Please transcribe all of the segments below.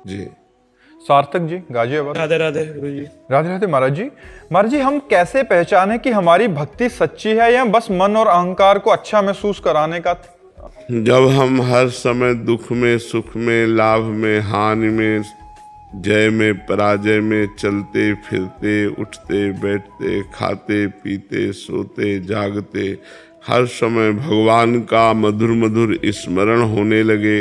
जी। सार्थक जी, गाजियाबाद। राधे राधे गुरु जी। राधे राधे महाराज जी। महाराज जी, हम कैसे पहचाने कि हमारी भक्ति सच्ची है या बस मन और अहंकार को अच्छा महसूस कराने का? जब हम हर समय दुख में, सुख में, लाभ में, हानि में, जय में, पराजय में चलते फिरते, उठते बैठते, खाते पीते, सोते जागते, हर समय भगवान का मधुर मधुर स्मरण होने लगे,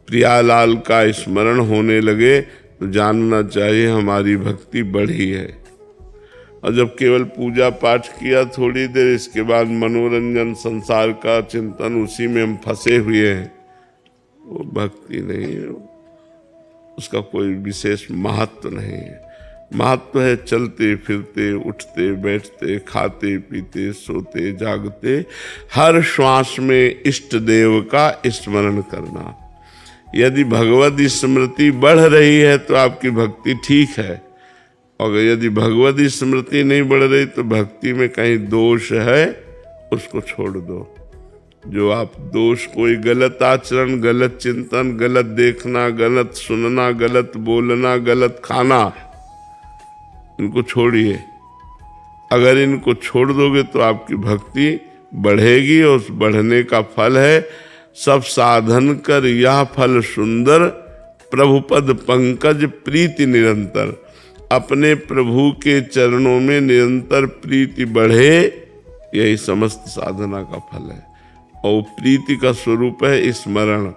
प्रियालाल का स्मरण होने लगे, तो जानना चाहिए हमारी भक्ति बढ़ी है। और जब केवल पूजा पाठ किया थोड़ी देर, इसके बाद मनोरंजन, संसार का चिंतन, उसी में हम फंसे हुए हैं, वो भक्ति नहीं है, उसका कोई विशेष महत्व नहीं है। महत्व है चलते फिरते, उठते बैठते, खाते पीते, सोते जागते, हर श्वास में इष्ट देव का स्मरण करना। यदि भगवत स्मृति बढ़ रही है तो आपकी भक्ति ठीक है, और यदि भगवत स्मृति नहीं बढ़ रही तो भक्ति में कहीं दोष है, उसको छोड़ दो। जो आप दोष, कोई गलत आचरण, गलत चिंतन, गलत देखना, गलत सुनना, गलत बोलना, गलत खाना, इनको छोड़िए। अगर इनको छोड़ दोगे तो आपकी भक्ति बढ़ेगी, और उस बढ़ने का फल है सब साधन कर यह फल सुंदर, प्रभुपद पंकज प्रीति निरंतर। अपने प्रभु के चरणों में निरंतर प्रीति बढ़े, यही समस्त साधना का फल है। और प्रीति का स्वरूप है स्मरण।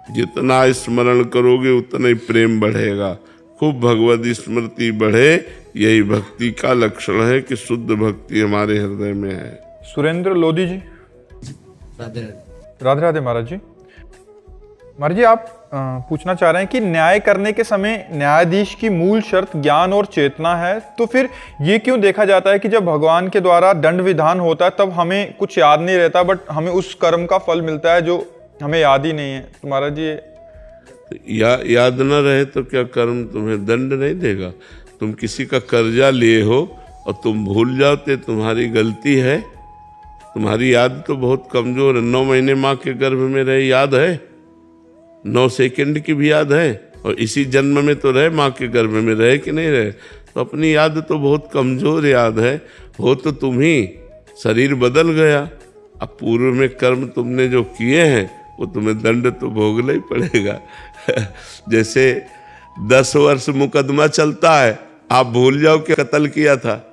जितना स्मरण करोगे उतना ही प्रेम बढ़ेगा, खूब भगवत स्मृति बढ़े, यही भक्ति का लक्षण है कि शुद्ध भक्ति हमारे हृदय में है। सुरेंद्र लोधी जी। राधे राधे राधे महाराज जी। महाराज जी, आप पूछना चाह रहे हैं कि न्याय करने के समय न्यायाधीश की मूल शर्त ज्ञान और चेतना है, तो फिर ये क्यों देखा जाता है कि जब भगवान के द्वारा दंड विधान होता है तब हमें कुछ याद नहीं रहता, बट हमें उस कर्म का फल मिलता है जो हमें याद ही नहीं है? तो महाराज जी, याद न रहे तो क्या कर्म तुम्हें दंड नहीं देगा? तुम किसी का कर्जा लिए हो और तुम भूल जाओ तो तुम्हारी गलती है। तुम्हारी याद तो बहुत कमजोर है। 9 महीने माँ के गर्भ में रहे, याद है? 9 सेकंड की भी याद है, और इसी जन्म में तो रहे, माँ के गर्भ में रहे कि नहीं रहे? तो अपनी याद तो बहुत कमजोर याद है। हो तो तुम ही, शरीर बदल गया। अब पूर्व में कर्म तुमने जो किए हैं वो तुम्हें दंड तो भोगना ही पड़ेगा। जैसे 10 वर्ष मुकदमा चलता है, आप भूल जाओ कि कत्ल किया था,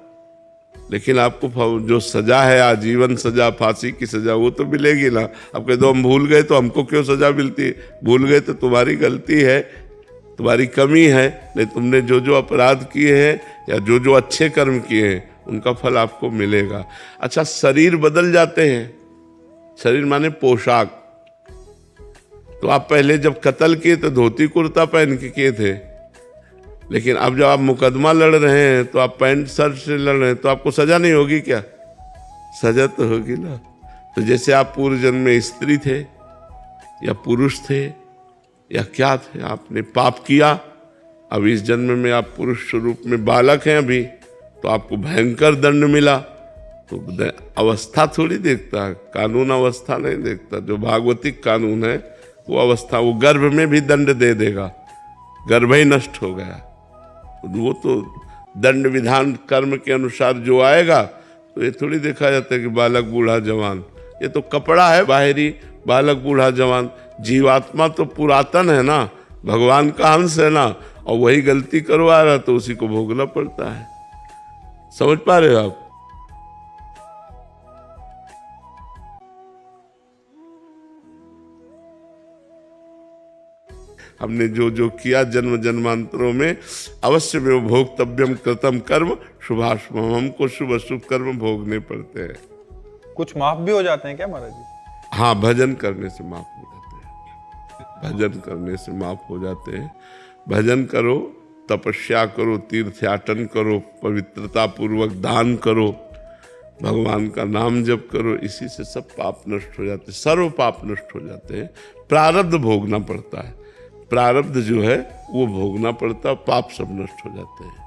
लेकिन आपको जो सजा है, आजीवन सजा, फांसी की सजा, वो तो मिलेगी ना। अब कह दो हम भूल गए तो हमको क्यों सजा मिलती? भूल गए तो तुम्हारी गलती है, तुम्हारी कमी है। नहीं, तुमने जो जो अपराध किए हैं या जो जो अच्छे कर्म किए हैं उनका फल आपको मिलेगा। अच्छा, शरीर बदल जाते हैं। शरीर माने पोशाक। तो आप पहले जब कत्ल किए तो धोती कुर्ता पहन के किए थे, लेकिन अब जब आप मुकदमा लड़ रहे हैं तो आप पैंट शर्ट से लड़ रहे हैं, तो आपको सजा नहीं होगी क्या? सजा तो होगी ना। तो जैसे आप पूर्व जन्म में स्त्री थे या पुरुष थे या क्या थे, आपने पाप किया, अब इस जन्म में आप पुरुष स्वरूप में बालक हैं अभी, तो आपको भयंकर दंड मिला। तो अवस्था थोड़ी देखता है, कानून अवस्था नहीं देखता। जो भागवतिक कानून है वो अवस्था, वो गर्भ में भी दंड दे देगा, गर्भ ही नष्ट हो गया। वो तो दंड विधान कर्म के अनुसार जो आएगा, तो ये थोड़ी देखा जाता है कि बालक बूढ़ा जवान। ये तो कपड़ा है बाहरी, बालक बूढ़ा जवान। जीवात्मा तो पुरातन है ना, भगवान का अंश है ना, और वही गलती करवा रहा तो उसी को भोगना पड़ता है। समझ पा रहे हो आप? हमने जो जो किया जन्म जन्मांतरों में, अवश्य में भोक्तव्यम कृतम कर्म शुभाशुभम, हमको शुभ अशुभ कर्म भोगने पड़ते हैं। कुछ माफ भी हो जाते हैं क्या महाराज जी? हाँ, भजन करने से माफ हो जाते हैं। भजन करने से माफ हो जाते हैं। भजन करो, तपस्या करो, तीर्थयाटन करो, पवित्रता पूर्वक दान करो, भगवान का नाम जप करो, इसी से सब पाप नष्ट हो जाते हैं, सर्व पाप नष्ट हो जाते हैं। प्रारब्ध भोगना पड़ता है, प्रारब्ध जो है वो भोगना पड़ता है, पाप सब नष्ट हो जाते हैं।